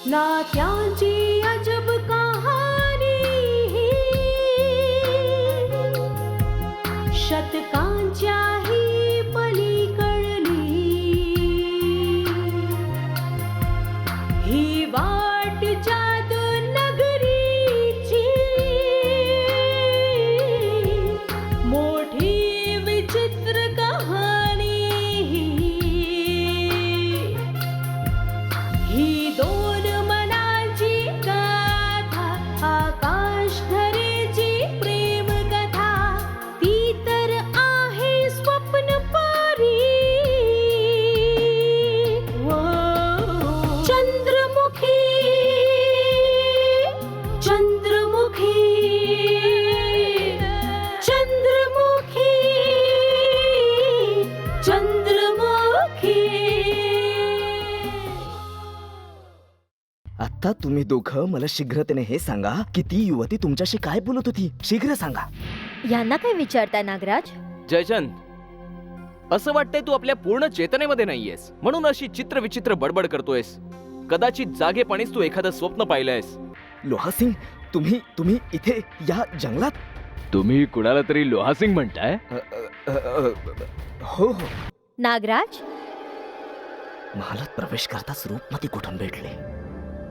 नात्यांची अजब कहाणी ही, शतकांच्याही पलीकडली ही वाट जादू नगरीची, मोठी विचित्र कहाणी ही दोन आकाश धरेची प्रेम कथा, ती तर आहे स्वप्न परी। चंद्रमुखी चंद्रमुखी चंद्रमुखी चंद्रमुखी। आता तुम्ही दोघं मला शीघ्रतेने हे सांगा की ती युवती तुमच्याशी काय बोलत होती, शीघ्र सांगा। यांना काय विचारताय नागराज? जयचंद, असं वाटतंय तू आपल्या पूर्ण चेतनेमध्ये नाहीयेस, म्हणून अशी चित्रविचित्र बडबड करतोयस। कदाचित जागेपणीच तू एखादं स्वप्न पाहिलंयस। लोहासिंग, तुम्ही इथे या जंगलात? तुम्ही कुणाला तरी लोहासिंग म्हणताय? हो हो। नागराज, महालात प्रवेश करताच रूपमती कुठून भेटले?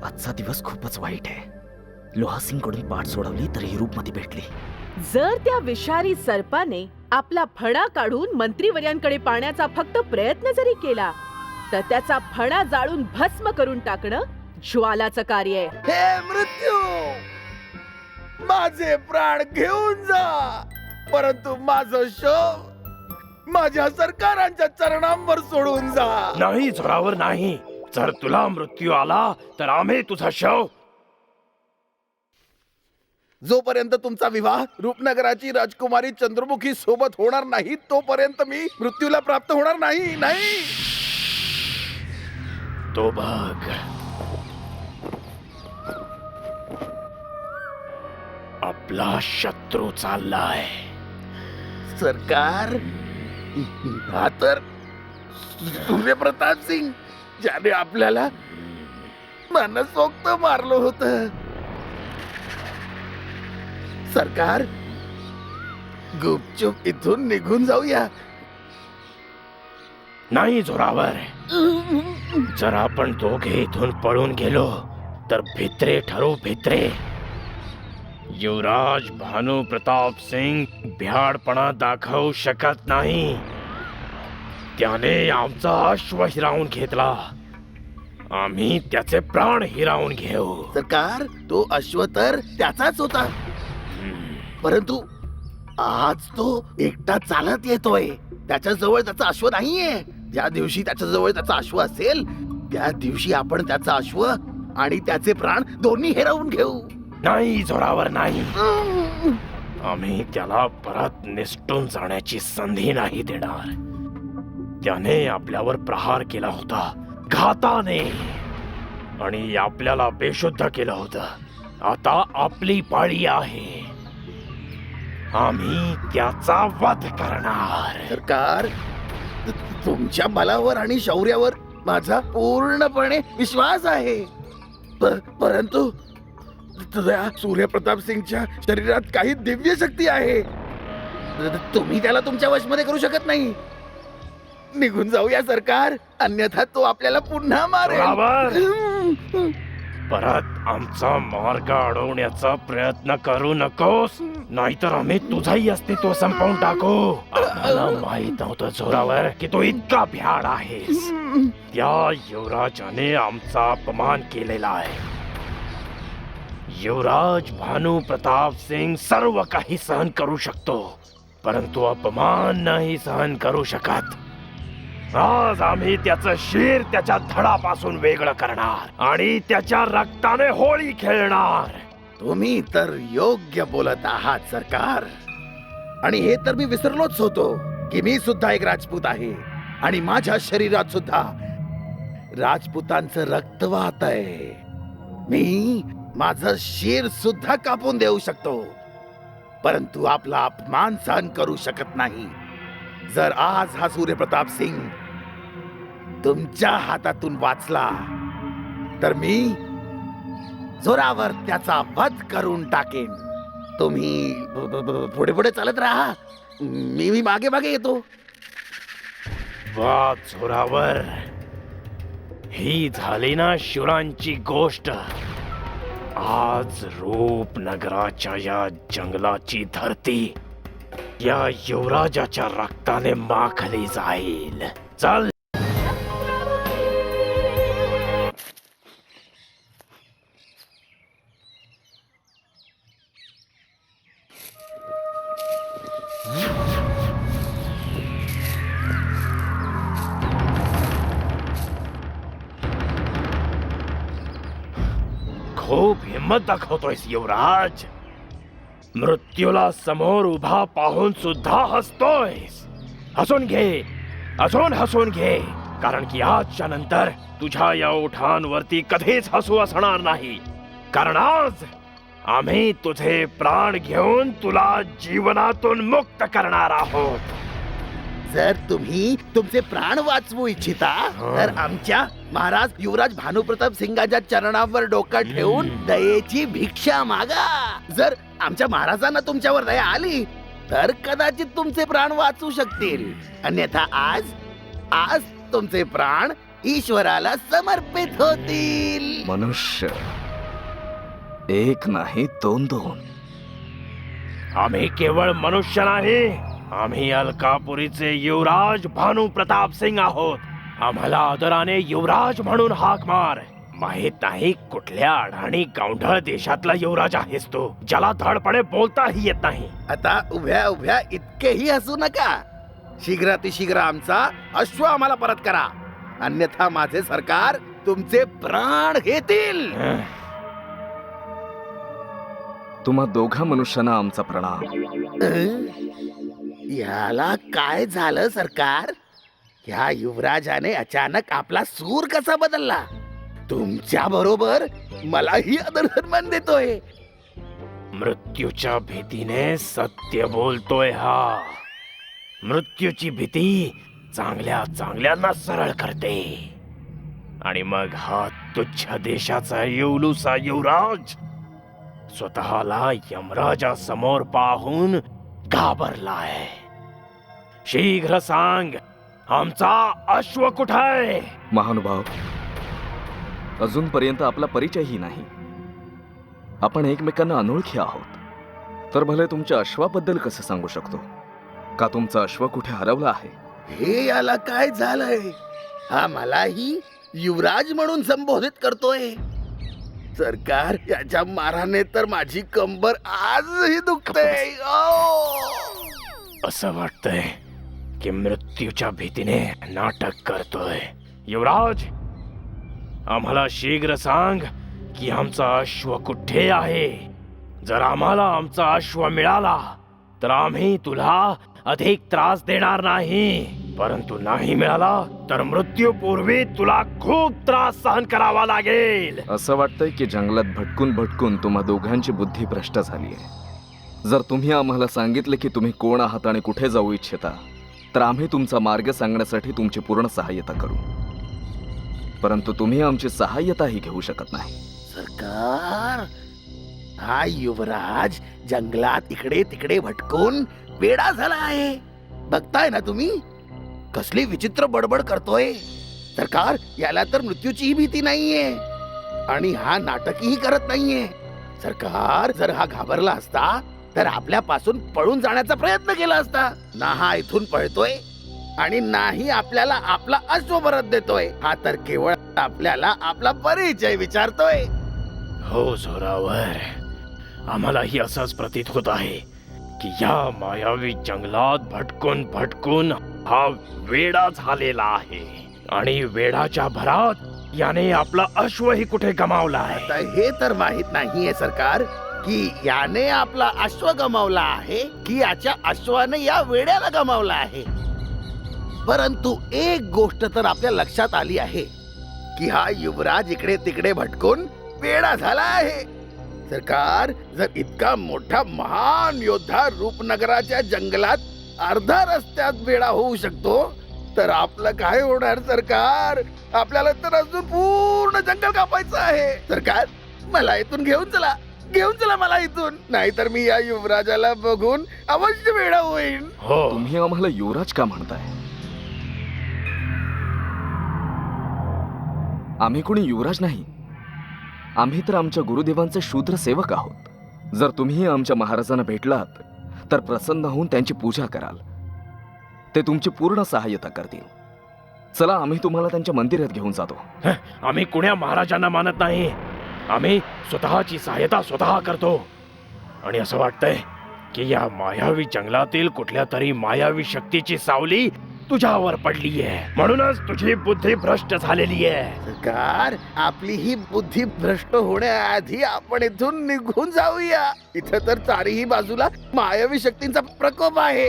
आजचा दिवस खूपच वाईट आहे। लोहासिंग कडून पाठ सोडवली तरी रूपमती भेटली। जर त्या विषारी सर्पाने आपला फणा काढून मंत्रीवर्यांकडे पाण्याचा फक्त प्रयत्न जरी केला तर त्याचा फणा जाळून भस्म करून टाकणं ज्वालाचं कार्य आहे। हे मृत्यू, माझे प्राण घेऊन जा, परंतु माझं शव माझ्या सरकारांच्या चरणांवर सोडून जा। नाही जोरावर नाही, जर तुला मृत्यू आला तर आम्ही तुझा शव। जोपर्यंत तुमचा विवाह रूपनगराची राजकुमारी चंद्रमुखी सोबत होणार नाही तोपर्यंत मी मृत्यूला प्राप्त होणार नाही। नाही तो बघ, आपला शत्रू चाललाय। सरकार, हा तर सूर्यप्रताप सिंग, ज्याने आपल्याला मनसोक्त मारलं होतं। सरकार, गुपचूप इथून निघून जाऊया। नाही जोरावर, जर आपण दोघे इथून पळून गेलो तर भित्रे ठरू भित्रे। युवराज भानू प्रताप सिंग भ्याडपणा दाखवू शकत नाही। त्याने आमचा अश्व हिरावून घेतला, आम्ही त्याचे प्राण हिरावून घेऊ। सरकार, तो अश्व तर त्याचाच होता, परंतु आज तो एकटा चालत येतोय। त्याच्या जवळ त्याचा अश्व नाहीये। ज्या दिवशी त्याच्या जवळ त्याचा अश्व असेल त्या दिवशी आपण त्याचा अश्व आणि त्याचे प्राण दोन्ही हिरावून घेऊ। नाही जोरावर नाही, आम्ही त्याला परत निसटून जाण्याची संधी नाही देणार। त्याने आपल्यावर प्रहार केला होता घाताने आणि आपल्याला बेशुद्ध केलं होतं। आता आपली पाळी आहे, आम्ही त्याचा वध करणार। सरकार, तुमच्या बलावर आणि शौर्यावर माझा पूर्णपणे विश्वास आहे, परंतु तुझ्या सूर्यप्रताप सिंगच्या शरीरात काही दिव्य शक्ती आहे। तुम्ही त्याला तुमच्या वशमध्ये करू शकत नाही। निघून जाऊया सरकार, अन्यथा तो आपल्याला पुन्हा मारेल। परत आमचा मार्ग अडवण्याचा प्रयत्न करू नकोस, नाहीतर आम्ही तुझाही अस्तित्व संपवून टाकू। आम्हाला माहित नव्हतं जोरावर की तू इतका भ्याड आहेस। त्या युवराजाने आमचा अपमान केलेला आहे। युवराज भानू प्रताप सिंग सर्व काही सहन करू शकतो, परंतु अपमान नाही सहन करू शकत. आज आम्ही त्याचं शिर त्याच्या धडापासून वेगळं करणार आणि त्याच्या रक्ताने होळी खेळणार. तुम्ही तर योग्य बोलत आहात सरकार. आणि हे तर मी विसरलोच होतो की मी सुद्धा एक राजपूत आहे आणि माझ्या शरीरात सुद्धा राजपुतांचं रक्त वाहत आहे. मी माझं शिर सुद्धा कापून देऊ शकतो, परंतु आपला अपमान सहन करू शकत नाही. जर आज हा सूर्यप्रताप सिंग तुमच्या हातातून वाचला तर मी जोरावर त्याचा वध करून टाकेन. तुम्ही पुढे पुढे चालत राहा, मी मागे मागे येतो. वा जोरावर, ही झाली ना शुरांची गोष्ट. आज रूपनगराच्या या जंगलाची धरती या युवराजाच्या रक्ताने माखली जाईल. चल. खूप हिंमत दाखवतोयस युवराज. मृत्यूला समोर उभा पाहून सुद्धा हसतोयस. हसून घे, अजून हसून घे, कारण की आजच्या नंतर तुझ्या या ओठांवरती कधीच हसू असणार नाही. कारण आज आम्ही तुझे प्राण घेऊन तुला जीवनातून मुक्त करणार आहोत. जर तुम्ही तुमचे प्राण वाचवू इच्छिता तर आमच्या महाराज युवराज भानुप्रताप सिंगाच्या चरणावर डोकं ठेवून दयेची भिक्षा मागा. जर आमच्या महाराजांना तुमच्यावर दया आली तर कदाचित तुमचे प्राण वाचू शकतील. अन्यथा आज तुमचे प्राण ईश्वराला समर्पित होतील. मनुष्य एक नाही दोन दोन. आम्ही केवळ मनुष्य नाही, आम्ही अलकापुरीचे युवराज भानू प्रताप सिंग आहोत. आम्हाला आदराने युवराज म्हणून हाक मार. माहित नाही कुठल्या अडाणी गावढळ देशातला युवराज आहेस तू, ज्याला धडपणे बोलताही येत नाही. आता उभ्या उभ्या इतकेही हसू नका. शीघ्रातिशीघ्र आमचा अश्व आम्हाला परत करा, अन्यथा माझे सरकार तुमचे प्राण घेतील. तुम्हा दोघा मनुष्यांना आमचा प्रणाम. याला काय झालं सरकार? ह्या युवराजाने अचानक आपला सूर कसा बदलला? तुमच्या बरोबर मलाही आदरसन्मान देतोय. मृत्यूच्या भीतीने सत्य बोलतोय हा. मृत्यूची भीती चांगल्या चांगल्यांना सरळ करते. आणि मग हा तुच्छ देशाचा येवलूसा युवराज स्वतःला यमराजा समोर पाहून घाबरलाय. शीघ्र सांग, आमचा अश्व कुठाय? महानुभाव, अजूनपर्यंत आपला परिचयही नाही. आपण एकमेकांना अनोळखी आहोत. तर भले तुमच्या अश्वाबद्दल कसं सांगू शकतो? का तुमचा अश्व कुठे हरवला आहे? हे याला काय झालंय? हा मलाही युवराज म्हणून संबोधित करतोय. सरकार, याच्या माराने तर माझी कंबर आजही दुखते. असं वाटतंय की मृत्यूच्या भीतीने नाटक करतोय. युवराज, आम्हाला शीघ्र सांग की आमचा अश्व कुठे आहे. जर आम्हाला आमचा अश्व मिळाला तर आम्ही तुला अधिक त्रास देणार नाही, परंतु नाही मिळाला तर मृत्यूपूर्वी तुला खूप त्रास सहन करावा लागेल. असं वाटतंय की जंगलात भटकून भटकून तुम्हा दोघांची बुद्धी भ्रष्ट झाली आहे. जर तुम्ही आम्हाला सांगितले की तुम्ही कोण आहात आणि कुठे जाऊ इच्छिता तर आम्ही तुमचा मार्ग सांगण्यासाठी तुमची पूर्ण सहाय्यता करू, परंतु तुम्ही आमची सहाय्यताही घेऊ शकत नाही. सरकार, हा युवराज जंगलात इकडे तिकडे भटकून वेडा झाला आहे. बघताय ना तुम्ही कसली विचित्र बडबड करतोय. सरकार, याला तर मृत्यूचीही भीती नाहीये आणि हा नाटकही करत नाहीये. सरकार, जर हा घाबरला असता तर आपल्यापासून पळून जाण्याचा प्रयत्न केला असता. ना हा इथून पळतोय आणि नाही आपल्याला आपला अश्व परत देतोय. हा तर केवळ आपल्याला आपला परिचय विचारतोय. हो जोरावर, आम्हालाही असंच प्रतीत होत आहे की या मायावी जंगलात भटकून भटकून हा वेडा झालेला आहे आणि वेडाच्या भरात याने आपला अश्वही कुठे गमावलाय. आता हे तर माहित नाहीये सरकार की याने आपला अश्व गमावला आहे की याच्या अश्वाने या वेड्याला गमावला आहे. परंतु एक गोष्ट तर आपल्या लक्षात आली आहे की हा युवराज इकडे तिकडे भटकून वेडा झाला आहे. सरकार, जर इतका मोठा महान योद्धा रूपनगराच्या जंगलात अर्धा रस्त्यात वेडा होऊ शकतो तर आपलं काय होणार सरकार? आपल्याला तर अजून पूर्ण जंगल कापायचं आहे. सरकार, मला इथून घेऊन चला मला इथून, नाहीतर मी या युवराजाला बघून अवश्य वेडा होईन. हो, तुम्ही आम्हाला युवराज का म्हणताय? आम्ही कोणी युवराज नाही. आम्ही तर आमच्या गुरुदेवांचे शूद्र सेवक आहोत. जर तुम्ही आमच्या महाराजांना भेटलात तर प्रसन्न होऊन त्यांची पूजा कराल. ते तुमची पूर्ण सहाय्यता करतील. चला, आम्ही तुम्हाला त्यांच्या मंदिरात घेऊन जातो. आम्ही कुण्या महाराजांना मानत नाही. आम्ही स्वतःची सहायता स्वतः करतो. आणि असं वाटतंय की या मायावी जंगलातील कुठल्या तरी मायावी शक्तीची सावली तुझ्यावर पडली आहे, म्हणूनच तुझी बुद्धी भ्रष्ट झालेली आहे. सरकार, आपली ही बुद्धी भ्रष्ट होण्याआधी आपण इथून निघून जाऊया. इथं तर चारही बाजूला मायावी शक्तींचा प्रकोप आहे.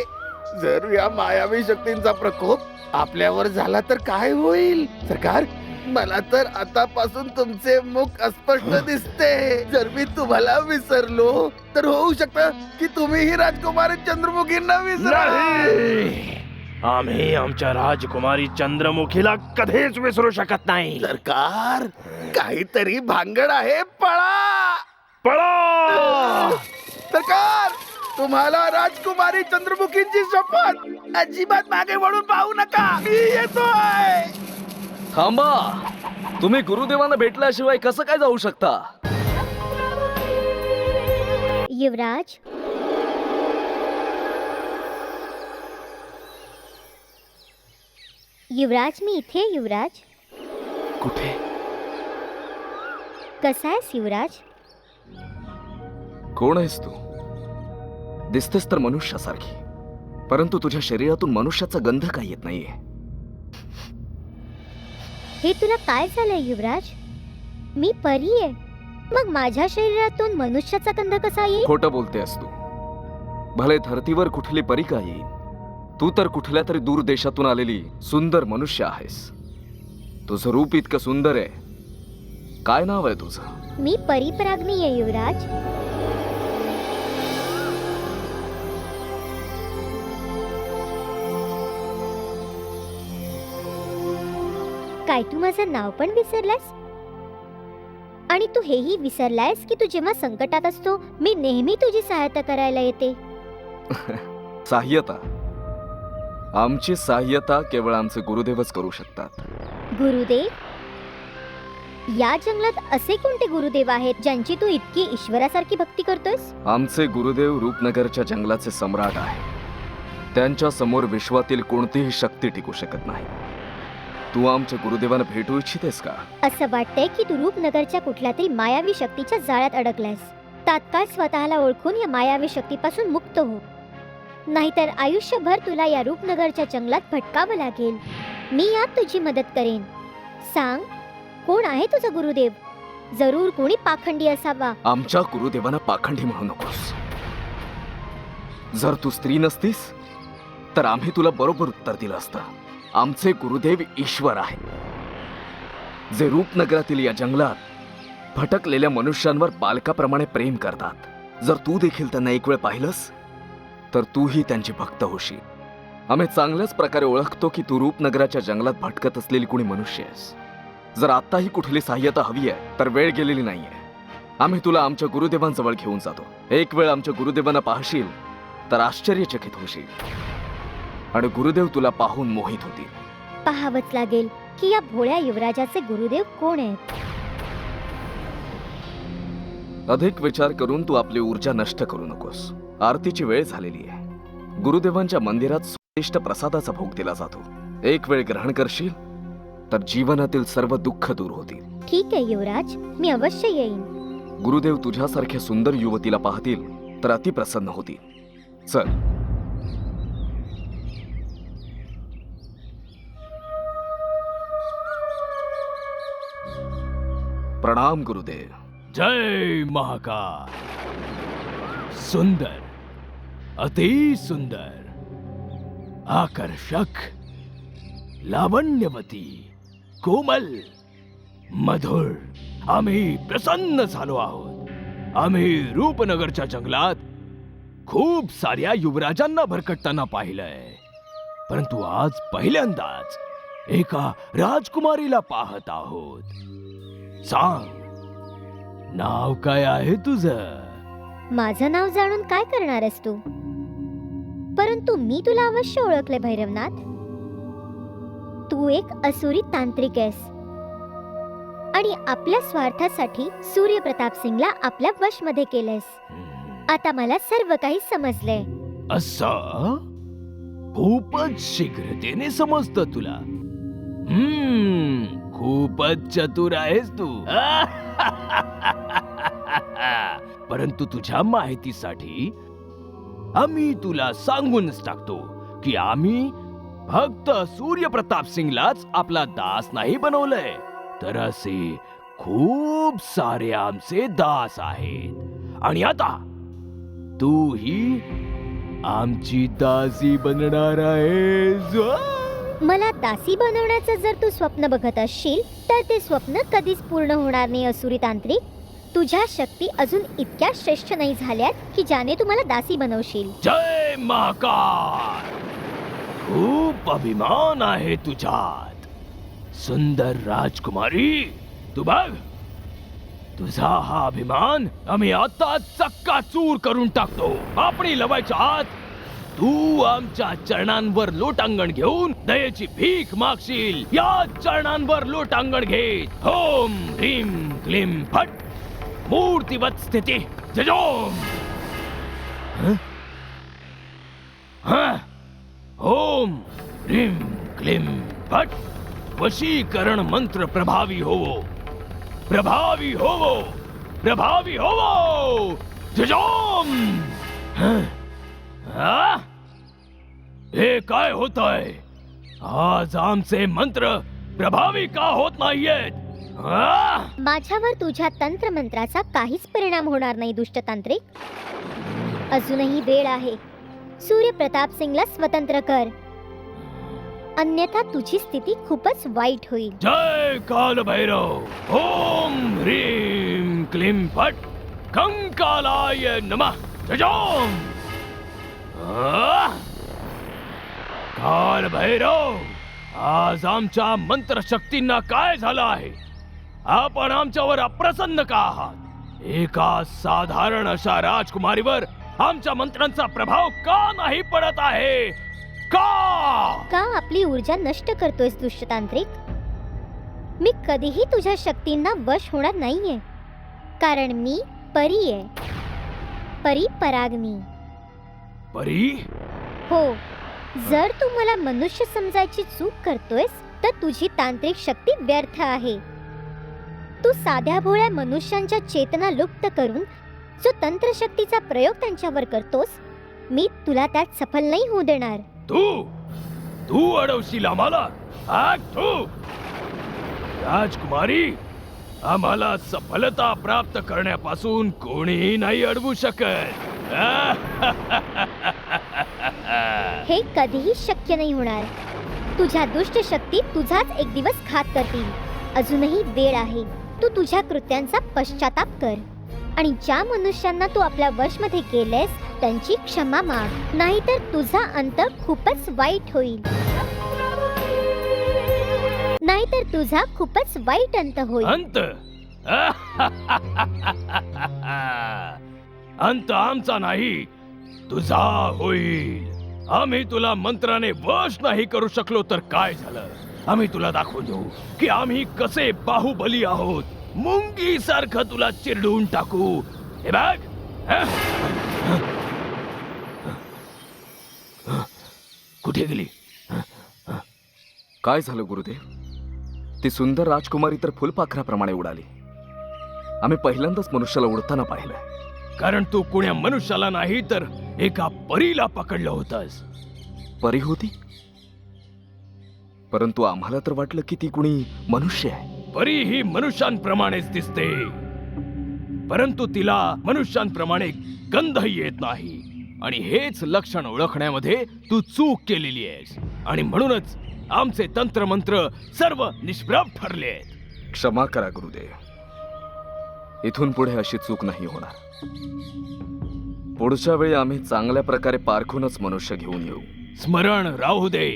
जर या मायावी शक्तींचा प्रकोप आपल्यावर झाला तर काय होईल? सरकार, मला तर आतापासून तुमचे मुख अस्पष्ट दिसते. जर मी तुम्हाला विसरलो तर होऊ शकतं की तुम्हीही राजकुमारी चंद्रमुखींना विसरा. नाही, आम्ही आमच्या राजकुमारी चंद्रमुखीला कधीच विसरू शकत नाही. सरकार, काहीतरी भांगड आहे. पळा पळा! सरकार, तुम्हाला राजकुमारी चंद्रमुखींची शपथ, अजिबात मागे वळून पाहू नका. मी येतोय. थांबा, तुम्ही गुरुदेवांना भेटल्याशिवाय कसं काय जाऊ शकता? युवराज, युवराज, मी इथे आहे, युवराज. कुठे? कसा आहेस युवराज? कोण आहेस तू? दिसतेस तर मनुष्यासारखी, परंतु तुझ्या शरीरातून मनुष्याचा गंध काय येत नाहीये. हे तुला काय झालंय युवराज? मी परी आहे, मग माझ्या शरीरातून मनुष्याचा गंध कसा येईल? खोटं बोलतेस तू. भले धरतीवर कुठली परी का येईल, तू तर कुठल्या तरी दूर देशातून आलेली सुंदर मनुष्य आहेस. तुझं रूप इतकं सुंदर आहे. काय नाव आहे तुझं? मी परिपराग्नी आहे युवराज. काय तू माझं नाव पण विसरलास? आणि तू हेही विसरलायस की तू जेव्हा संकटात असतो मी नेहमी तुझी सहायता करायला येते. सहाय्यता? आमची सहाय्यता केवळ आमचे गुरुदेवच करू शकतात. गुरुदेव? या जंगलात असे कोणते गुरुदेव आहेत ज्यांची तू इतकी ईश्वरासारखी भक्ती करतोस? आमचे गुरुदेव रूपनगरच्या जंगलाचे सम्राट आहे. त्यांच्या समोर विश्वातील कोणतीही शक्ती टिकू शकत नाही. तू आमच्या गुरुदेवांना भेटू इच्छितेस का? असं वाटतंय की तू रूपनगरच्या कुठल्या तरी मायावी शक्तीच्या जाळ्यात अडकलायस. तात्काळ स्वतःला ओळखून या मायावी शक्तीपासून मुक्त हो, नाहीतर आयुष्यभर तुला या रूपनगरच्या जंगलात भटकावं लागेल. मी यात तुझी मदत करेन. सांग, कोण आहे तुझा गुरुदेव? जरूर कोणी पाखंडी असावा. आमच्या गुरुदेवांना पाखंडी म्हणू नकोस. जर तू स्त्री नसतीस तर आम्ही तुला बरोबर उत्तर दिलं असतं. आमचे गुरुदेव ईश्वर आहे, जे रूपनगरातील या जंगलात भटकलेल्या मनुष्यांवर बालकाप्रमाणे प्रेम करतात. जर तू देखील त्यांना एक वेळ पाहिलंस तर तूही त्यांची भक्त होशील. आम्ही चांगल्याच प्रकारे ओळखतो की तू रूपनगराच्या जंगलात भटकत असलेली कुणी मनुष्य आहेस. जर आत्ताही कुठली सहाय्यता हवी आहे तर वेळ गेलेली नाहीये. आम्ही तुला आमच्या गुरुदेवांजवळ घेऊन जातो. एक वेळ आमच्या गुरुदेवांना पाहशील तर आश्चर्यचकित होशील आणि गुरुदेव तुला पाहून मोहित होतील. पाहावंच लागेल की या भोळ्या युवराजाचे गुरुदेव कोण आहेत. अधिक विचार करून तू आपली ऊर्जा नष्ट करू नकोस. आरतीची वेळ झालेली आहे. गुरुदेवांच्या मंदिरात स्वादिष्ट प्रसादाचा भोग दिला जातो. एक वेळ ग्रहण करशील तर जीवनातील सर्व दुःख दूर होतील. ठीक आहे युवराज, मी अवश्य येईन. गुरुदेव तुझ्यासारख्या सुंदर युवतीला पाहतील तर अतिप्रसन्न होतील. चल. प्रणाम गुरुदेव. जय महाकाल. सुंदर, अति सुंदर, आकर्षक, लावण्यवती, कोमल, मधुर. आम्ही प्रसन्न झालो आहोत. आम्ही रूपनगरच्या जंगलात खूप साऱ्या युवराजांना भरकटताना पाहिलंय, परंतु आज पहिल्यांदाच एका राजकुमारीला पाहत आहोत. सांग, नाव काय आहे तुझं? माझं नाव जाणून काय करणार आहेस तू? परंतु मी तुला अवश्य ओळखले भैरवनाथ. तू एक असुरी तांत्रिक आहेस आणि आपल्या स्वार्थासाठी सूर्यप्रताप सिंगला आपल्या वशमध्ये केलेस. आता मला सर्व काही समजले. असं खूपच शीघ्रतेने समजतं तुला. खूपच चतुर आहेस तू. परंतु तुझ्या माहितीसाठी आम्ही तुला सांगूनच टाकतो की आम्ही फक्त सूर्यप्रताप सिंगलाच आपला दास नाही बनवलंय, तर असे खूप सारे आमचे दास आहेत. आणि आता तू ही आमची दासी बनणार आहेस. मला दासी बनवण्याचं जर तू स्वप्न बघत असशील तर ते स्वप्न कधीच पूर्ण होणार नाही असुरी तांत्रिक. तुझ्या शक्ती अजून इतक्या श्रेष्ठ नाही झाल्यात की ज्याने तू मला दासी बनवशील. जय महाकाल. खूप अभिमान आहे तुझ्यात, सुंदर राजकुमारी. तू बघ, तुझा हा अभिमान आम्ही आता चक्काचूर करून टाकतो. आपणी लवायच्या आत तू आमच्या चरणांवर लोटांगण घेऊन दयेची भीक मागशील. या चरणांवर लोटांगण घे. ओम ह्रीम क्लीम फट. मूर्तिवत स्थिती. जजोम. ओम ह्रीम क्लीम फट. वशीकरण मंत्र प्रभावी होवो, प्रभावी होवो, प्रभावी होवो. जजोम. हे काय होतंय? आज आमचे मंत्र प्रभावी का होत नाहीयेत? माझ्यावर तुझ्या तंत्रमंत्राचा काहीच परिणाम होणार नाही दुष्टतांत्रिक. अजूनही वेळ आहे. सूर्यप्रताप सिंगला स्वतंत्र कर, अन्यथा तुझी स्थिती खूपच वाईट होईल. जय काल भैरव. ओम ह्रीम क्लीम फट. कंकालाय नमः. जजोम. काल भैरव, आज आमच्या मंत्रशक्तींना काय झालं आहे? आपण आमच्यावर अप्रसन्न का आहात? एका साधारण अशा राजकुमारीवर आमच्या मंत्रांचा प्रभाव का नाही पडत आहे? का आपली ऊर्जा नष्ट करतोयस दुष्टतांत्रिक? मी कधीही तुझ्या शक्तींना वश होणार नाहीये, कारण मी परी आहे. परी परागनी. परी? हो. जर तू मला मनुष्य समजायची चूक करतोयस तर तुझी तांत्रिक शक्ती व्यर्थ आहे. तू साध्या भोळ्या मनुष्यांच्या चेतना लुप्त करून जो तंत्रशक्तीचा प्रयोग त्यांच्यावर करतोस, मी तुला त्यात सफल नाही होऊ देणार. तू अडवशील आम्हाला? तू राजकुमारी, आम्हाला सफलता प्राप्त करण्यापासून कोणीही नाही अडवू शकत. हे कधीही शक्य नाही होणार. तुझ्या दुष्ट शक्ती तुझाच एक दिवस घात करतील. अजूनही वेळ आहे. तू तुझ्या कृत्यांचा पश्चाताप कर आणि ज्या मनुष्यांना तू आपल्या वशमध्ये केलेस त्यांची क्षमा माग, नाहीतर तुझा अंत खूपच वाईट होईल. नाहीतर तुझा खूपच वाईट अंत होईल. अंत आमचा नाही, तुझा होईल. आम्ही तुला मंत्राने वश नाही करू शकलो तर काय झालं? आम्ही तुला दाखवून देऊ की आम्ही कसे बाहुबली आहोत. मुंगी सारखं तुला चिरडून टाकू. हे बघ. कुठे गेली? काय झालं गुरुदेव? ती सुंदर राजकुमारी तर फुलपाखराप्रमाणे उडाली. आम्ही पहिल्यांदाच मनुष्याला उडताना पाहिलं. कारण तू कुण्या मनुष्याला नाही तर एका परीला पकडलं होतंस. परी होती, परंतु आम्हाला तर वाटलं की ती कुणी मनुष्य आहे. परी ही मनुष्यांप्रमाणेच दिसते, परंतु तिला मनुष्यांप्रमाणे गंधही येत नाही. आणि हेच लक्षण ओळखण्यामध्ये तू चूक केलेली आहेस, आणि म्हणूनच आमचे तंत्रमंत्र सर्व निष्प्रभ ठरले आहेत. क्षमा करा गुरुदेव, इथून पुढे अशी चूक नाही होणार. पुढच्या वेळी आम्ही चांगल्या प्रकारे पारखूनच मनुष्य घेऊन येऊ. स्मरण राहू दे,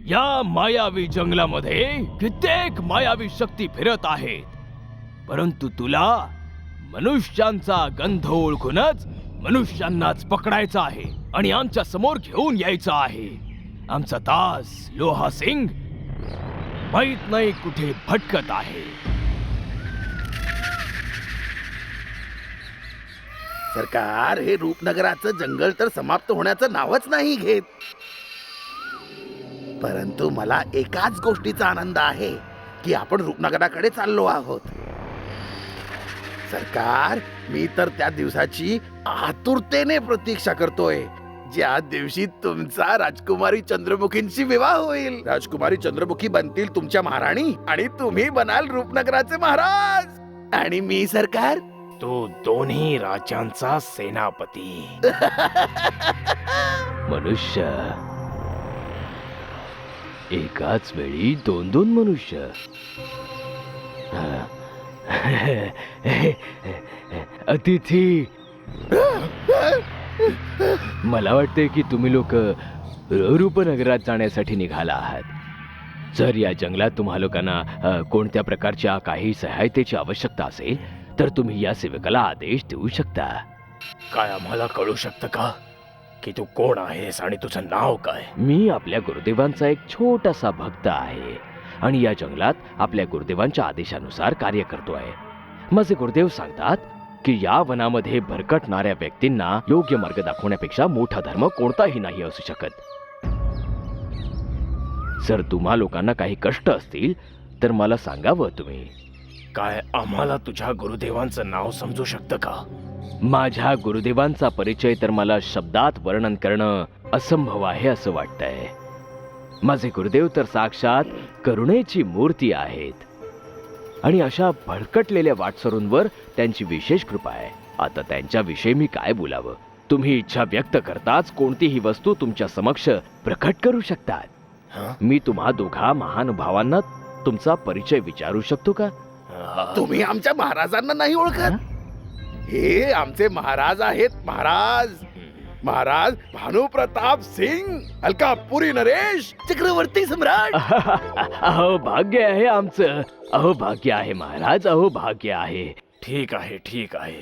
या मायावी जंगलामध्ये कित्येक मायावी शक्ती फिरत आहेत, परंतु तुला मनुष्यांचा गंध ओळखूनच मनुष्यांनाच पकडायचा आहे आणि आमच्या समोर घेऊन यायचं आहे. आमचा दास लोहा सिंग माहित नाही कुठे भटकत आहे. सरकार, हे रूपनगराचं जंगल तर समाप्त होण्याचं नावच नाही घेत. परंतु मला एकाच गोष्टीचा आनंद आहे की आपण रूपनगराकडे चाललो आहोत. सरकार, मी तर त्या दिवसाची आतुरतेने प्रतीक्षा करतोय ज्या दिवशी तुमचा राजकुमारी चंद्रमुखींशी विवाह होईल. राजकुमारी चंद्रमुखी बनतील तुमच्या महाराणी आणि तुम्ही बनाल रूपनगराचे महाराज. आणि मी सरकार, तो दोन्ही राज्यांचा सेनापती. मनुष्य, एकाच वेळी दोन दोन मनुष्य. अतिथी, मला वाटते की तुम्ही लोक रूपनगरात जाण्यासाठी निघाला आहात. जर या जंगलात तुम्हा लोकांना कोणत्या प्रकारच्या काही सहायतेची आवश्यकता असेल तर तुम्ही या सेवकाला आदेश देऊ शकता. काय आम्हाला कळू शकतं का की तू कोण आहेस आणि तुझं नाव काय? मी आपल्या गुरुदेवांचा एक छोटासा भक्त आहे आणि या जंगलात आपल्या गुरुदेवांच्या आदेशानुसार कार्य करतोय. माझे गुरुदेव सांगतात की या वनामध्ये भरकटणाऱ्या व्यक्तींना योग्य मार्ग दाखवण्यापेक्षा मोठा धर्म कोणताही नाही असू शकत. जर तुम्हा लोकांना काही कष्ट असतील तर मला सांगावं तुम्ही. काय आम्हाला तुझ्या गुरुदेवांचं नाव समजू शकतं का? माझ्या गुरुदेवांचा परिचय तर मला शब्दात वर्णन करणं असंभव आहे असं वाटतंय. माझे गुरुदेव तर साक्षात करुणेची मूर्ती आहेत आणि अशा भडकटलेल्या वाटसरूंवर त्यांची विशेष कृपा आहे. आता त्यांच्याविषयी मी काय बोलावं? तुम्ही इच्छा व्यक्त करताच कोणतीही वस्तू तुमच्या समक्ष प्रकट करू शकतात. हं? मी तुम्हा दोघा महानुभावांना तुमचा परिचय विचारू शकतो का? तुम्ही आमच्या महाराजांना नाही ओळखत? हे आमचे महाराज आहेत. महाराज भानुप्रताप सिंग, अलकापुरी नरेश, चक्रवर्ती सम्राट. अहो भाग्य आहे आमचं. अहो भाग्य आहे महाराज, अहो भाग्य आहे. ठीक आहे.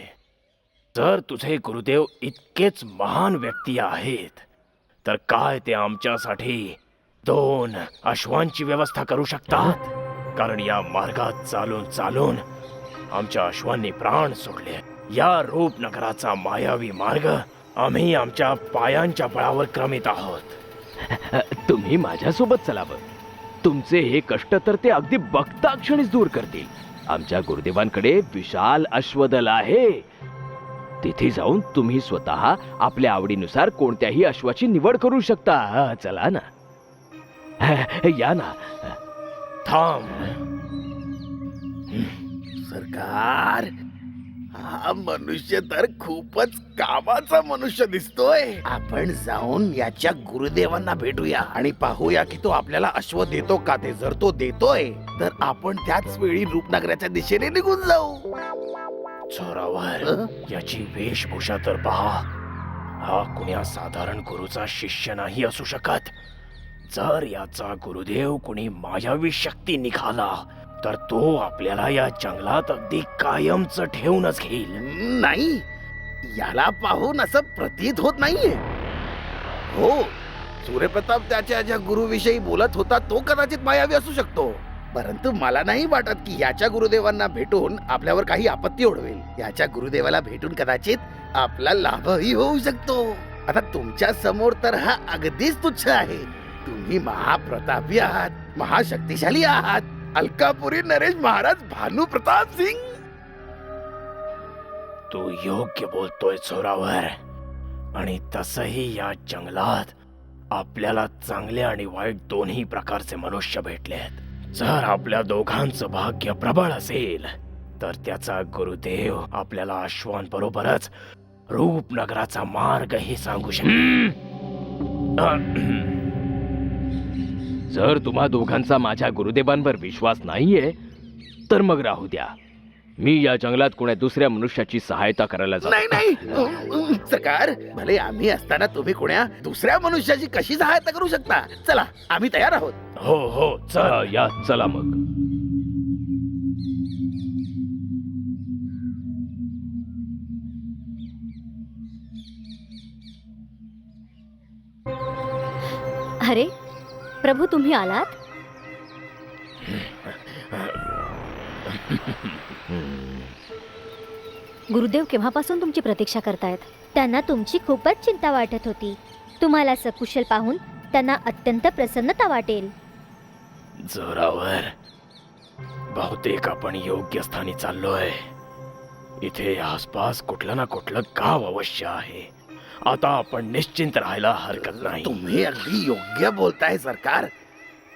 जर तुझे गुरुदेव इतकेच महान व्यक्ती आहेत तर काय ते आमच्यासाठी 2 अश्वांची व्यवस्था करू शकतात? कारण या मार्गात चालून आमच्या अश्वांनी प्राण सोडले. या रूपनगराचा मायावी मार्ग आम्ही आमच्या पायांच्या बळावर क्रमित आहोत. तुम्ही माझ्यासोबत चलावं. तुमचे हे कष्ट तर ते अगदी बघता क्षणीच दूर करतील. आमच्या गुरुदेवांकडे विशाल अश्वदल आहे. तिथे जाऊन तुम्ही स्वतः आपल्या आवडीनुसार कोणत्याही अश्वाची निवड करू शकता. चला ना, या ना. थांब. सरकार, हा मनुष्य तर खूपच कामाचा मनुष्य दिसतोय. आपण जाऊन याच्या गुरुदेवांना भेटूया आणि पाहूया की तो आपल्याला अश्व देतो का ते. जर तो देतोय तर आपण त्याच वेळी रूपनगराच्या दिशेने निघून जाऊ. चोरावर याची वेशभूषा तर पहा. हा कुण्या साधारण गुरुचा शिष्य नाही असू शकत. जर याचा गुरुदेव कुणी मायावी शक्ती निघाला तर तो आपल्याला या जंगलात अगदी कायमच ठेवूनच घेईल. नाही, याला पाहून असं प्रतीत होत नाहीये. हो, सूर्यप्रताप त्याच्या ज्या गुरुविषयी बोलत होता तो कदाचित मायावी असू शकतो, परंतु मला नाही वाटत की याच्या गुरुदेवांना भेटून आपल्यावर काही आपत्ती ओढवेल. याच्या गुरुदेवाला भेटून कदाचित आपला लाभही होऊ शकतो. आता तुमच्या समोर तर हा अगदीच तुच्छ आहे. तुम्ही महाप्रतापी आहात, महाशक्तिशाली आहात, अलकापुरी नरेश महाराज भानुप्रताप सिंग. तू योग्य बोलतोय चोरावर. आणि तसही या जंगलात आपल्याला चांगले आणि वाईट दोन्ही प्रकारचे मनुष्य भेटले आहेत. जर आपल्या दोघांचं भाग्य प्रबळ असेल तर त्याचा गुरुदेव आपल्याला अश्वांबरोबरच रूपनगराचा मार्गही सांगू जर तुम्हा दोघांचा माझ्या गुरुदेवांवर विश्वास नाहीये तर मग राहू द्या. मी या जंगलात कोण्या दुसऱ्या मनुष्याची सहायता करायला नाही जातो. नाही सरकार, भले आम्ही असताना तुम्ही कोण्या दुसऱ्या मनुष्याची कशी सहायता करू शकता? चला, आम्ही तयार आहोत. हो हो चल. या चला मग. अरे प्रभू, तुम्ही आलात? गुरुदेव केव्हापासून तुमची प्रतीक्षा करतायत? त्यांना तुमची खूपच चिंता वाटत होती. तुम्हाला सकुशल पाहून त्यांना अत्यंत प्रसन्नता वाटेल. जोरावर बहुतेक आपण योग्य स्थानी चाललोय. इथे आसपास कुठलं ना कुठलं गाव अवश्य आहे. आता आपण निश्चिंत राहायला हरकत नाही. तुम्ही अगदी योग्य बोलताय सरकार.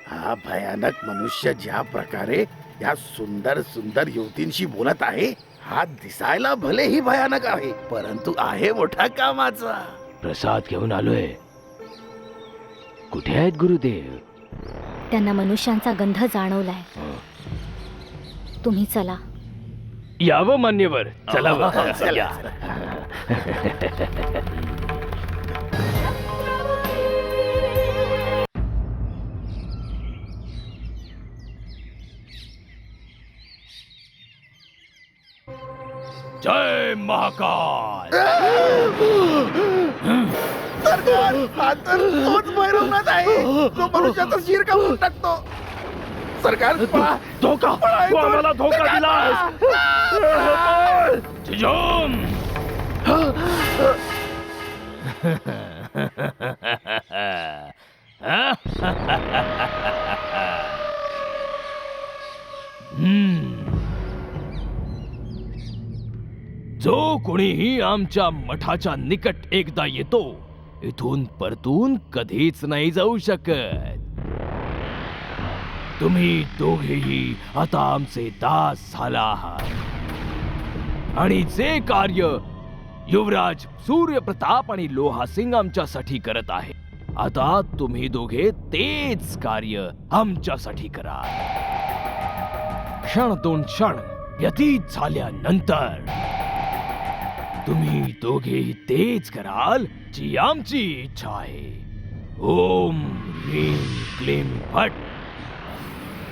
हा भयानक मनुष्य ज्या प्रकारे या सुंदर सुंदर युवतींशी बोलत आहे, हा दिसायला भलेही भयानक आहे, परंतु आहे मोठा कामाचा. प्रसाद घेऊन आलोय. कुठे आहेत गुरुदेव? त्यांना मनुष्यांचा गंध जाणवलाय. तुम्ही चला. यावं मान्यवर. चला व. चला. जय महाकाल. सरकार, हा तर तोच भैरवनाथ आहे जो मनुष्याचा शिर कापून टाकतो. सरकार, पळा. धोका पळा तू इथून. आम्हाला धोका दिलास. जिजोम. जो कोणीही आमच्या मठाच्या निकट एकदा येतो, इथून परतून कधीच नाही जाऊ शकत. तुम्ही दोघेही आता आमचे दास झाला आहात आणि जे कार्य युवराज सूर्यप्रताप आणि लोहासिंग आमच्यासाठी करत आहे, आता तुम्ही दोघे तेच कार्य आमच्यासाठी करा. क्षण दोन क्षण व्यतीत झाल्यानंतर तुम्ही दोघेही तेच कराल जी आमची इच्छा आहे. ओम ह्रीं क्लीं फट.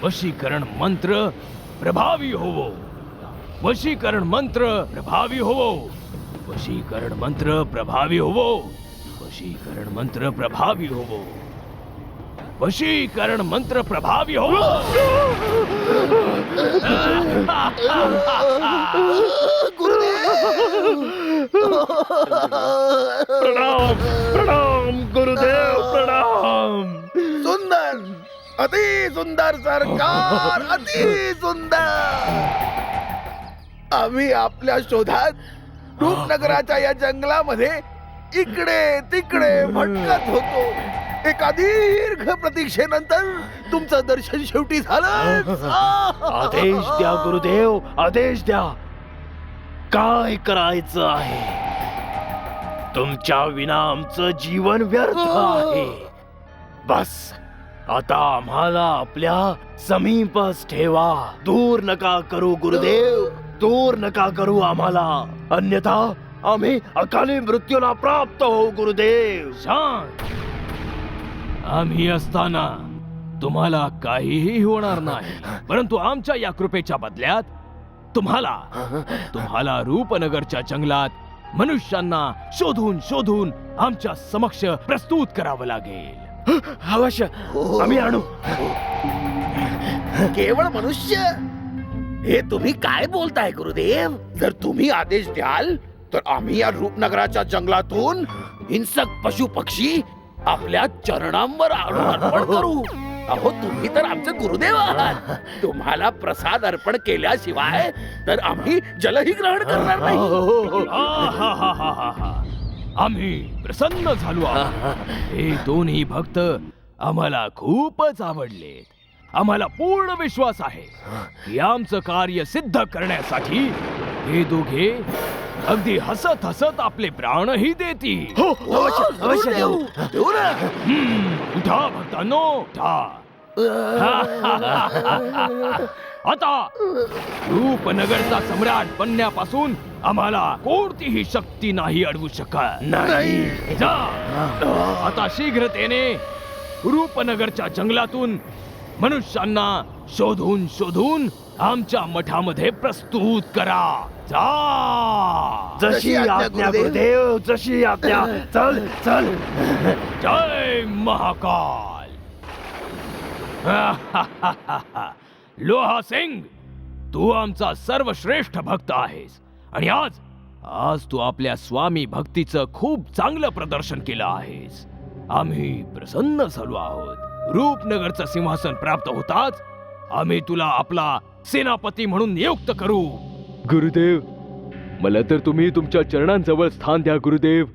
वशीकरण मंत्र प्रभावी होवो. वशीकरण मंत्र प्रभावी होवो. वशीकरण मंत्र प्रभावी होवो. वशीकरण मंत्र प्रभावी होवो. वशीकरण मंत्र प्रभावी होवो. प्रणाम प्रणाम गुरुदेव, प्रणाम. सुंदर, अति सुंदर सरकार, अति सुंदर. आम्ही आपल्या शोधात रूपनगराच्या या जंगलामध्ये इकडे तिकडे भटकत होतो. एका दीर्घ प्रतीक्षेनंतर तुमचं दर्शन शेवटी झालं. आदेश द्या गुरुदेव, आदेश द्या. काय करायचं आहे? तुमच्या विना आमचं जीवन व्यर्थ आहे. बस आता आम्हाला आपल्या समीपच ठेवा. दूर नका करू गुरुदेव, दूर नका करू आम्हाला, अन्यथा आम्ही अकाली मृत्यूला प्राप्त होऊ गुरुदेव. शांत. आम्ही असताना तुम्हाला काहीही होणार नाही, परंतु आमच्या या कृपेच्या बदल्यात तुम्हाला रूपनगरच्या जंगलात मनुष्यांना शोधून शोधून आमच्या समक्ष प्रस्तुत करावं लागेल. अवश्य आम्ही आणू. केवळ मनुष्य? हे तुम्ही काय बोलताय गुरुदेव? जर तुम्ही आदेश द्याल तर आम्ही या रूपनगराच्या जंगलातून हिंसक पशु पक्षी आपल्या चरणांवर आणून अर्पण करू. अहो, तुम्ही तर आमचे गुरुदेव आहात. तुम्हाला प्रसाद अर्पण केल्याशिवाय तर आम्ही जलही ग्रहण करणार नाही. आम्ही प्रसन्न झालो आहोत. हे दोन्ही भक्त आम्हाला खूपच आवडलेत. आम्हाला पूर्ण विश्वास आहे की आमचं कार्य सिद्ध करण्यासाठी हे दोघे अगदी हसत हसत आपले प्राणही देतील. हो अवश्य अवश्य देऊ देऊ ना. उठा भक्तांनो, उठा. आता रूपनगरचा सम्राट बनण्यापासून आम्हाला कोणतीही शक्ती नाही अडवू शकत. नाही. जा आता शीघ्रतेने रूपनगरच्या जंगलातून मनुष्यांना शोधून शोधून आमच्या मठामध्ये प्रस्तुत करा. जा. जशी आज्ञा गुरुदेव, जशी आज्ञा. चल चल. जय महाकाल. लोहा सिंग, तू आमचा सर्वश्रेष्ठ भक्त आहेस आणि आज तू आपल्या स्वामी भक्तीचं खूप चांगलं प्रदर्शन केलं आहेस. आम्ही प्रसन्न झालो आहोत. रूपनगरचं सिंहासन प्राप्त होताच आम्ही तुला आपला सेनापती म्हणून नियुक्त करू. गुरुदेव, मला तर तुम्ही तुमच्या चरणांजवळ स्थान द्या. गुरुदेव,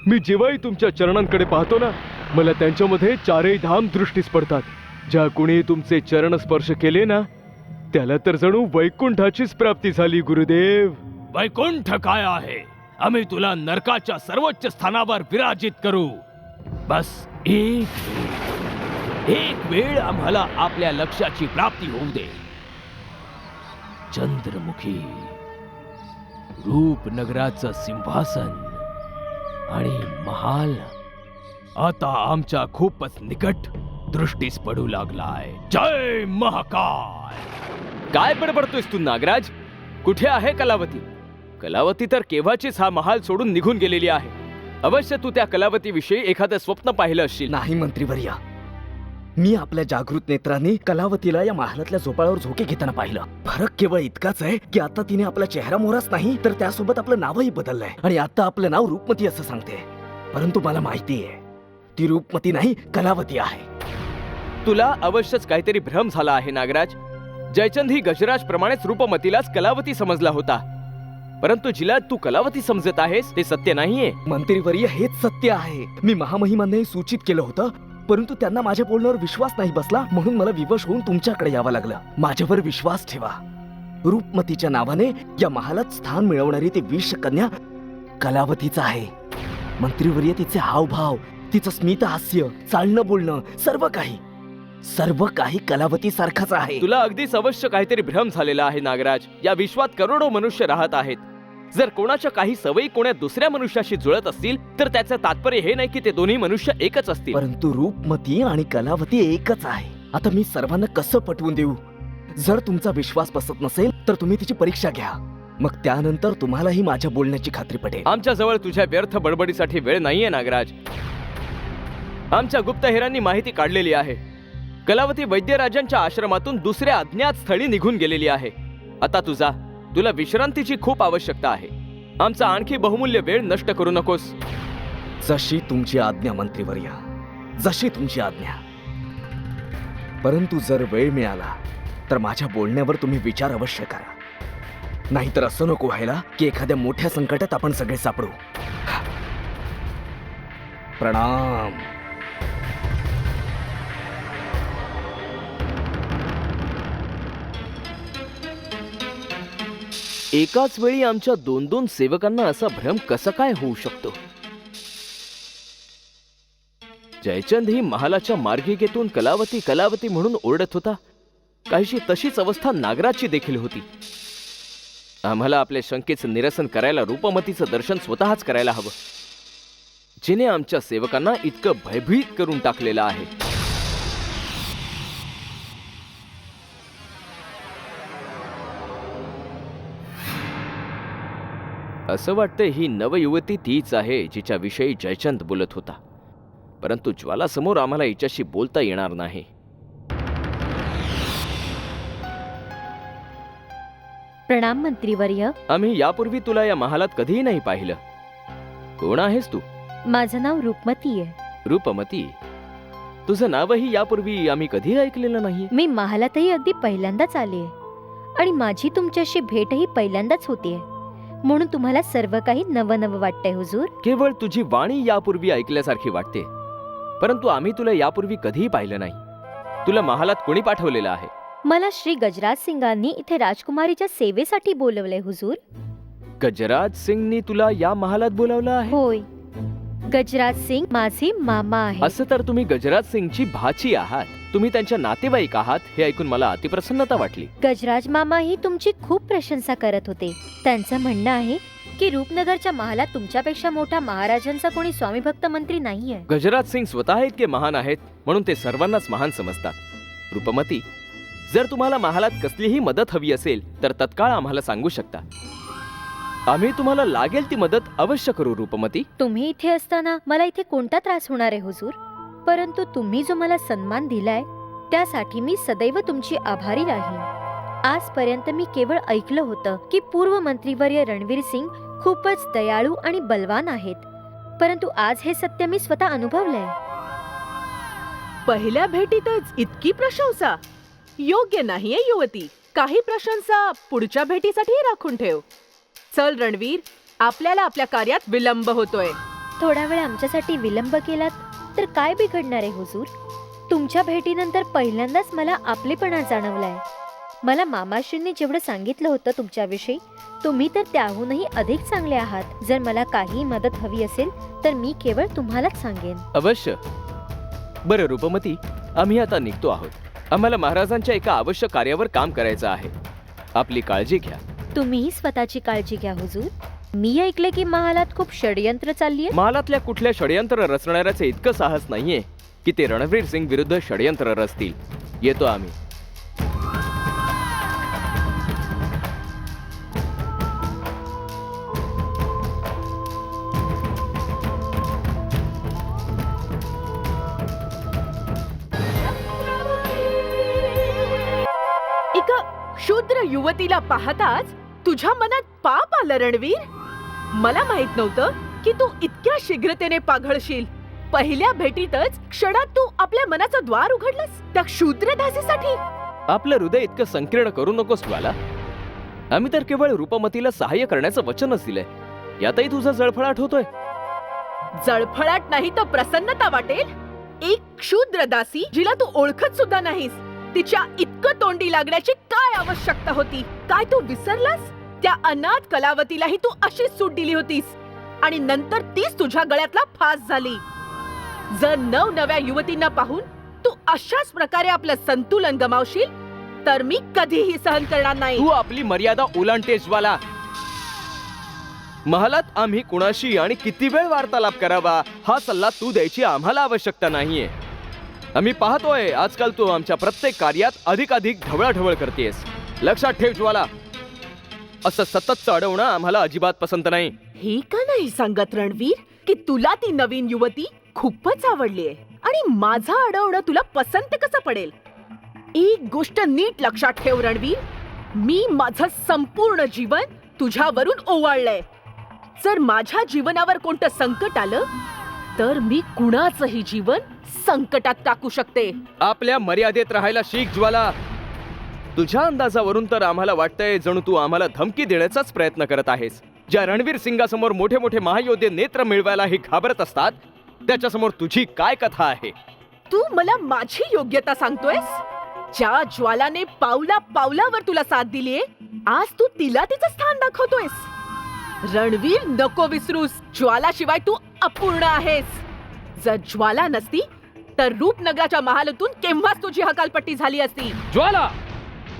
मी जेव्हाही तुमच्या चरणांकडे पाहतो ना, मला त्यांच्यामध्ये चारही धाम दृष्टीस पडतात. ज्या कोणी तुमचे चरण स्पर्श केले ना, त्याला तर जणू वैकुंठाचीच प्राप्ती झाली. गुरुदेव, वैकुंठ काय आहे? आम्ही तुला नरकाच्या सर्वोच्च स्थानावर विराजित करू. बस एक वेळ आम्हाला आपल्या लक्ष्याची प्राप्ती होऊ दे. चंद्रमुखी, रूपनगराचं सिंहासन आणि महाल आता आमच्या खूपच निकट दृष्टीस पडू लागलाय. जय महाकाल. काय बडबडतोयस तू नागराज? कुठे आहे कलावती? कलावती तर केव्हाचीच हा महाल सोडून निघून गेलेली आहे. अवश्य तू त्या कलावती विषयी एखादं स्वप्न पाहिलं असशील. नाही मंत्रीवर्या, मी आपल्या जागृत नेत्रांनी कलावतीला या महालातल्या झोपाळ्यावर झोके घेताना पाहिलं. फरक केवळ इतकाच आहे की आता तिने आपला चेहरा मोहराच नाही तर त्यासोबत आपलं नावही बदललंय आणि आता आपलं नाव रूपमती असं सांगते. परंतु मला माहिती आहे ती रूपमती नाही, कलावती आहे. तुला अवश्यच काहीतरी भ्रम झाला आहे नागराज. जयचंद ही गजराज प्रमाणेच रूपमतीलाच कलावती समजला होता, परंतु जिला तू कलावती समजत आहेस ते सत्य नाहीये. मंत्रीवर्य, हेच सत्य आहे. मी महामहिमांनाही सूचित केलं होतं, परंतु त्यांना माझ्या बोलण्यावर विश्वास नाही बसला, म्हणून मला विवश होऊन तुमच्याकडे यावं लागलं. माझ्यावर विश्वास ठेवा. रूपमतीच्या नावाने या महालात स्थान मिळवणारी ती विष कन्या कलावतीच आहे. मंत्रीवर्य, तिचे हावभाव, तिचं स्मित हास्य, चालणं बोलणं, सर्व काही कलावती सारखाच आहे. तुला अगदीच अवश्य काहीतरी भ्रम झालेला आहे नागराज. या विश्वात करोडो मनुष्य राहत आहेत. जर कोणाच्या काही सवयी कोण्या दुसऱ्या मनुष्याशी जुळत असतील तर त्याचं तात्पर्य हे नाही की ते दोन्ही मनुष्य एकच असतील. परंतु रूपमती आणि कलावती एकच आहे. आता मी सर्वांना कसं पटवून देऊ? जर तुमचा विश्वास बसत नसेल तर तुम्ही तिची परीक्षा घ्या, मग त्यानंतर तुम्हालाही माझ्या बोलण्याची खात्री पटेल. आमच्या जवळ तुझ्या व्यर्थ बडबडीसाठी वेळ नाहीये नागराज. आमच्या गुप्तहेरांनी माहिती काढलेली आहे. कलावती वैद्यराजांच्या आश्रमातून दुसऱ्या अज्ञात स्थळी निघून गेलेली आहे. आता तुला विश्रांतीची खूप आवश्यकता आहे. आमचा आणखी बहुमूल्य वेळ नष्ट करू नकोस. जशी तुमची आज्ञा मंत्रीवर्य, जशी तुमची आज्ञा. परंतु जर वेळ मिळाला तर माझ्या बोलण्यावर तुम्ही विचार अवश्य करा. नाहीतर असं नको व्हायला की एखाद्या मोठ्या संकटात आपण सगळे सापडू. प्रणाम. एकाच वेळी आमच्या दोन सेवकांना असा भ्रम कसा काय होऊ शकतो? जयचंद ही महालाच्या मार्गिकेतून कलावती कलावती म्हणून ओरडत होता. काहीशी तशीच अवस्था नागराजची देखील होती. आम्हाला आपल्या शंकेचं निरसन करायला रूपमतीचं दर्शन स्वतःच करायला हवं, जिने आमच्या सेवकांना इतकं भयभीत करून टाकलेलं आहे. असं वाटतंय ही नवयुवती तीच आहे जिच्या विषयी जयचंद बोलत होता, परंतु ज्वालासमोर आम्हाला हिच्याशी बोलता येणार नाही. प्रणाम मंत्रीवर्य. आम्ही यापूर्वी तुला या महालात कधीही नाही पाहिलं. कोण आहेस तू? माझं नाव रूपमती आहे. रूपमती? तुझं नावही यापूर्वी आम्ही कधी ऐकलेलं नाही. मी महालातही अगदी पहिल्यांदाच आले आणि माझी तुमच्याशी भेटही पहिल्यांदाच होतीये. म्हणून तुम्हाला सर्व काही नवं नवं वाटतंय हुजूर. केवळ तुझी वाणी यापूर्वी ऐकल्यासारखी वाटते, परंतु आम्ही तुला यापूर्वी कधीही पाहिलं नाही. तुला महालात कोणी पाठवलेलं आहे? मला श्री गजराज सिंगांनी इथे राजकुमारीच्या सेवेसाठी बोलवलंय हुजूर. गजराज सिंगनी तुला या महालात बोलावलं आहे? होय, गजराज सिंग माझे मामा आहे. असं तर तुम्ही गजराज सिंगची भाची आहात. तुम्ही त्यांच्या नातेवाईक आहात हे ऐकून मला अतिप्रसन्नता वाटली. गजराज मामाही तुमची खूप प्रशंसा करत होते. त्यांचं म्हणणं आहे की रूपनगरच्या महालात तुमच्यापेक्षा मोठा महाराजांचा कोणी स्वामीभक्त मंत्री नाहीये. गजराज सिंग स्वतः इतके महान आहेत म्हणून ते सर्वांनाच महान समजतात. रूपमती, जर तुम्हाला महालात कसलीही मदत हवी असेल तर तत्काळ आम्हाला सांगू शकता. आम्ही तुम्हाला लागेल ती मदत अवश्य करू. रूपमती, तुम्ही इथे असताना मला इथे कोणता त्रास होणार आहे हुजूर? परंतु तुम्ही जो मला सन्मान दिलाय त्यासाठी मी सदैव तुमची आभारी राहीन. आजपर्यंत मी केवळ ऐकलं होतं की पूर्व मंत्रीवर्य रणवीर सिंग खूपच दयाळू आणि बलवान आहेत, परंतु आज हे सत्य मी स्वतः अनुभवलंय. पहिल्या भेटीतच इतकी प्रशंसा योग्य नाहीये युवती. काही प्रशंसा पुढच्या भेटीसाठी राखून ठेव. चल रणवीर, आपल्याला आपल्या कार्यात विलंब होतोय. थोडा वेळ आमच्यासाठी विलंब केलात तर काय बिघडणार आहे हुजूर? तुमच्या भेटीनंतर पहिल्यांदाच मला आपलेपणा जाणवलाय. मला मामाश्रींनी जेवढं सांगितलं होतं तुमच्याविषयी, तुम्ही तर त्याहूनही अधिक चांगले आहात. जर मला काही मदत हवी असेल तर मी केवळ तुम्हालाच सांगेन. अवश्य. बरं रूपमती, आम्ही आता निघतो आहोत. आम्हाला महाराजांच्या एका आवश्यक कार्यावर काम करायचं आहे. आपली काळजी घ्या. तुम्हीही स्वतःची काळजी घ्या हुजूर. मी ऐकले की महालात खूप षडयंत्र चालली आहे. महालातल्या कुठल्या षडयंत्र रचणाऱ्याचे इतकं साहस नाहीये की ते रणवीर सिंग विरुद्ध षडयंत्र रचतील. येतो आम्ही. एका शूद्र युवतीला पाहताच तुझ्या मनात पाप आलं रणवीर. मला माहित नव्हतं की तू इतक्या शीघ्रतेने पाघळशील. पहिल्या भेटीतच क्षणात तू आपल्या मनाचं द्वार उघडलंस त्या शूद्रदासीसाठी. आपलं हृदय इतकं संकीर्ण करू नकोस ज्वाला. आम्ही तर केवळ रूपमतीला सहाय्य करण्याचं वचनच दिलंय. यातही तुझा जळफळाट होतोय. जळफळाट नाही तर प्रसन्नता वाटेल. एक क्षुद्रदासी जिला तू ओळखत सुद्धा नाहीस, तिच्या इतकं तोंडी लागण्याची काय आवश्यकता होती? काय तू विसरलास? त्या अनाथ कलावतीलाही तू अशीच सूट दिली होतीस आणि नंतर तीच तुझ्या गळ्यातला फास झाली. जर नवनव्या युवतींना पाहून तू अशाच प्रकारे आपलं संतुलन गमावशील तर मी कधीही सहन करणार नाही. तू आपली मर्यादा ओलांडतेस ज्वाला. महालात आम्ही कुणाशी आणि किती वेळ वार्तालाप करावा हा सल्ला तू द्यायची आम्हाला आवश्यकता नाहीये. आम्ही पाहतोय आजकाल तू आमच्या प्रत्येक कार्यात अधिकाधिक ढवळाढवळ करतेस. लक्षात ठेव ज्वाला, असं सततचं अडवणं आम्हाला अजिबात पसंत नाही. हे का नाही सांगत रणवीर की तुला ती नवीन युवती खूपच आवडलीये आणि माझं अडवणं तुला पसंत कसं पडेल? एक गोष्ट नीट लक्षात ठेव रणवीर, मी माझं संपूर्ण जीवन तुझ्यावरून ओवाळलंय. जर माझ्या जीवनावर कोणतं संकट आलं तर मी कुणाचंही जीवन संकटात टाकू शकते. आपल्या मर्यादेत राहायला शिक ज्वाला. तुझ्या अंदाजावरून तर आम्हाला वाटतंय जणू तू आम्हाला धमकी देण्याचाच प्रयत्न करत आहेस. ज्या रणवीर सिंगासमोर मोठे मोठे महायोद्धे नेत्र मिळवायलाही घाबरत असतात त्याच्यासमोर तुझी काय कथा आहे? तू मला माझी योग्यता सांगतोयस? ज्या ज्वालाने पावला पावलावर तुला साथ दिलीये, आज तू तिला तिचं स्थान दाखवतोयस. रणवीर, नको विसरूस, ज्वालाशिवाय तू अपूर्ण आहेस. जर ज्वाला नसती तर रूपनगराच्या महालातून केव्हाच तुझी हकालपट्टी झाली असती. ज्वाला,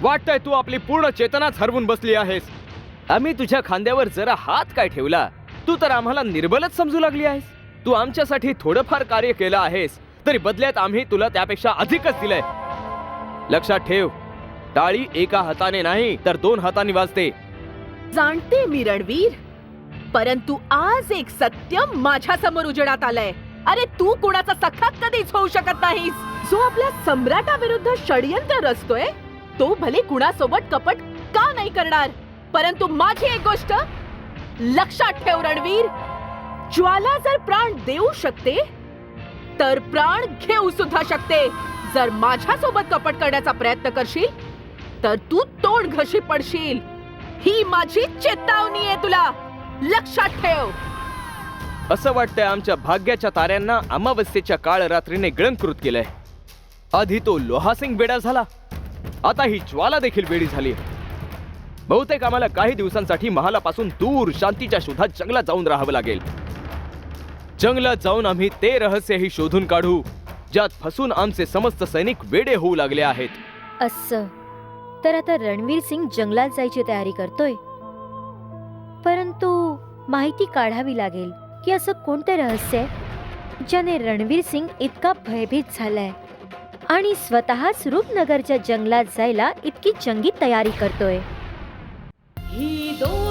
वाटतंय तू आपली पूर्ण चेतनाच हरवून बसली आहेस. आम्ही तुझ्या खांद्यावर जरा हात काय ठेवला तू तर आम्हाला निर्बलच समजू लागली आहेस. तू आमच्यासाठी थोडंफार कार्य केलं आहेस तरी बदल्यात आम्ही तुला त्यापेक्षा अधिकच दिलंय. लक्षात ठेव, टाळी एका हाताने नाही तर 2 हातांनी वाजते. जाणते मी रणवीर, परंतु आज एक सत्य माझ्या समोर उजेडात आलंय. अरे तू कुणाचा सखा कधीच होऊ शकत नाहीस. जो आपल्या सम्राटाविरुद्ध षडयंत्र रचतोय तो भले कुणासोबत कपट का नाही करणार, परंतु माझी एक गोष्ट लक्षात ठेव रणवीर, ज्वाला जर प्राण देऊ शकते तर प्राण घेऊ सुद्धा शकते. जर माझ्या सोबत कपट करण्याचा प्रयत्न करशील तर तू तोंड घशी पडशील. ही माझी चेतावणी आहे तुला, लक्षात ठेव. असं वाटतंय आमच्या भाग्याच्या ताऱ्यांना अमावस्येच्या काळ रात्रीने गिळंकृत केलंय. आधी तो लोहासिंग वेडा झाला, आता ही ज्वाला देखील वेडी झाली. बहुतेक आम्हाला काही दिवसांसाठी महालापासून दूर शांतीच्या शोधात जंगलात जाऊन राहावं लागेल. जंगलात जाऊन आम्ही ते रहस्यही शोधून काढू ज्यात फसून आमचे समस्त सैनिक वेडे होऊ लागले आहेत. असं तर आता रणवीर सिंग जंगलात जायची तयारी करतोय, परंतु माहिती काढावी लागेल की असं कोणतं रहस्य आहे ज्याने रणवीर सिंग इतका भयभीत झालाय आणि स्वतःच रूपनगरच्या जंगलात जायला इतकी जंगी तयारी करतोय. ही दोन